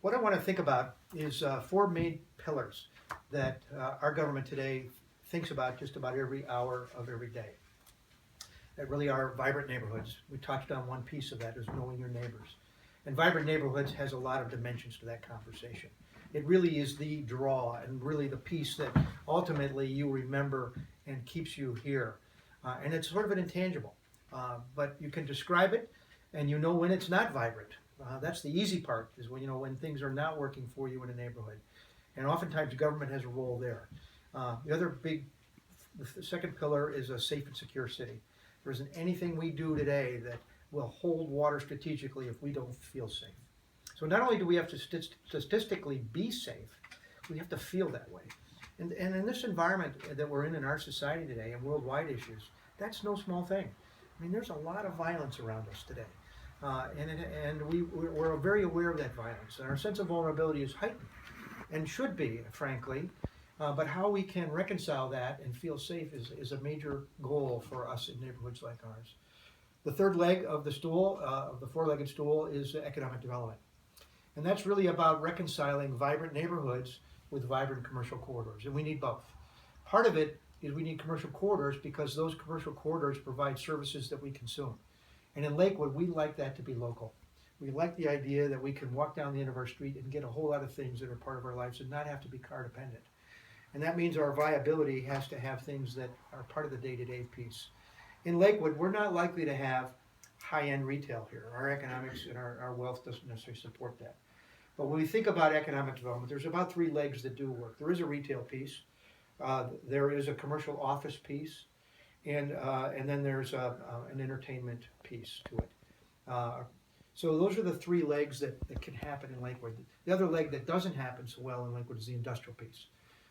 What I want to think about is four main pillars that our government today thinks about just about every hour of every day. That really are vibrant neighborhoods. We touched on one piece of that is knowing your neighbors. And vibrant neighborhoods has a lot of dimensions to that conversation. It really is the draw and really the piece that ultimately you remember and keeps you here. And it's sort of an intangible, but you can describe it and you know when it's not vibrant. That's the easy part, is when you know when things are not working for you in a neighborhood, and oftentimes government has a role there. The second pillar is a safe and secure city. There isn't anything we do today that will hold water strategically if we don't feel safe. So not only do we have to statistically be safe, we have to feel that way. And in this environment that we're in our society today and worldwide issues, that's no small thing. I mean, there's a lot of violence around us today. We're very aware of that violence. And our sense of vulnerability is heightened, and should be, frankly. But how we can reconcile that and feel safe is a major goal for us in neighborhoods like ours. The third leg of the stool, of the four-legged stool, is economic development. And that's really about reconciling vibrant neighborhoods with vibrant commercial corridors. And we need both. Part of it is we need commercial corridors because those commercial corridors provide services that we consume. And in Lakewood, we like that to be local. We like the idea that we can walk down the end of our street and get a whole lot of things that are part of our lives and not have to be car dependent. And that means our viability has to have things that are part of the day-to-day piece. In Lakewood, we're not likely to have high-end retail here. Our economics and our wealth doesn't necessarily support that. But when we think about economic development, there's about three legs that do work. There is a retail piece, there is a commercial office piece, and then there's an entertainment piece to it. So those are the three legs that can happen in Lakewood. The other leg that doesn't happen so well in Lakewood is the industrial piece.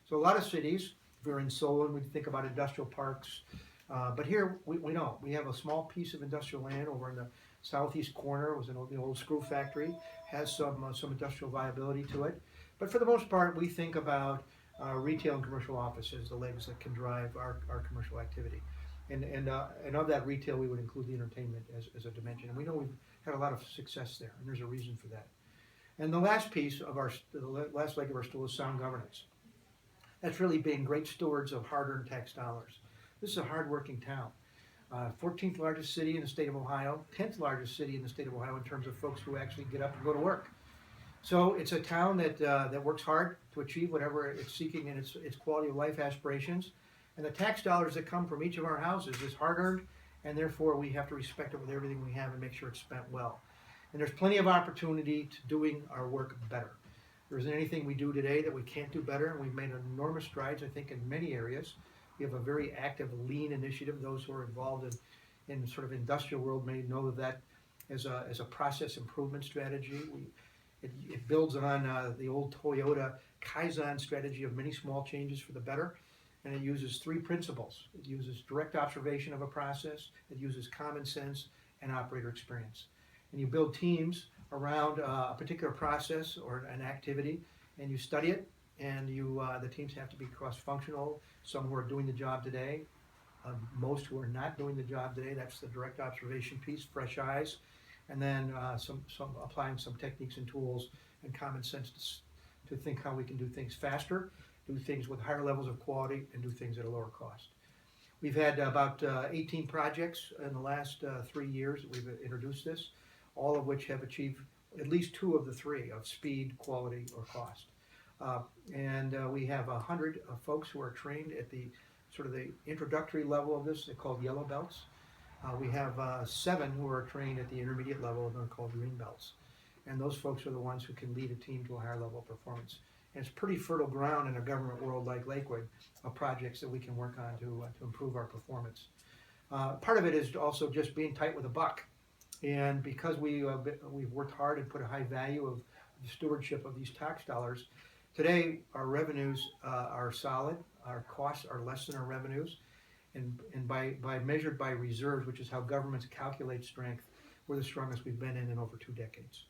So a lot of cities, if we're in Solon, we think about industrial parks, but here we don't. We have a small piece of industrial land over in the southeast corner. It was the old screw factory, has some industrial viability to it. But for the most part, we think about retail and commercial offices, the legs that can drive our commercial activity. And of that retail, we would include the entertainment as a dimension. And we know we've had a lot of success there, and there's a reason for that. And the last piece of the last leg of our stool is sound governance. That's really being great stewards of hard-earned tax dollars. This is a hard-working town. 14th largest city in the state of Ohio, 10th largest city in the state of Ohio in terms of folks who actually get up and go to work. So it's a town that works hard to achieve whatever it's seeking in its quality of life aspirations. And the tax dollars that come from each of our houses is hard-earned, and therefore we have to respect it with everything we have and make sure it's spent well. And there's plenty of opportunity to doing our work better. There isn't anything we do today that we can't do better, and we've made enormous strides, I think, in many areas. We have a very active lean initiative. Those who are involved in sort of industrial world may know of that as a process improvement strategy. It builds on the old Toyota Kaizen strategy of many small changes for the better. And it uses three principles. It uses direct observation of a process, it uses common sense, and operator experience. And you build teams around a particular process or an activity, and you study it, and the teams have to be cross-functional. Some who are doing the job today, most who are not doing the job today. That's the direct observation piece, fresh eyes, and then some applying some techniques and tools and common sense to think how we can do things faster, do things with higher levels of quality, and do things at a lower cost. We've had about 18 projects in the last 3 years that we've introduced this, all of which have achieved at least two of the three of speed, quality, or cost. We have 100 folks who are trained at the sort of the introductory level of this. They're called yellow belts. We have 7 who are trained at the intermediate level, and they're called green belts. And those folks are the ones who can lead a team to a higher level of performance. And it's pretty fertile ground in a government world like Lakewood of projects that we can work on to improve our performance. Part of it is also just being tight with a buck. And because we've worked hard and put a high value of the stewardship of these tax dollars, today our revenues are solid, our costs are less than our revenues, and by measured by reserves, which is how governments calculate strength, we're the strongest we've been in over 2 decades.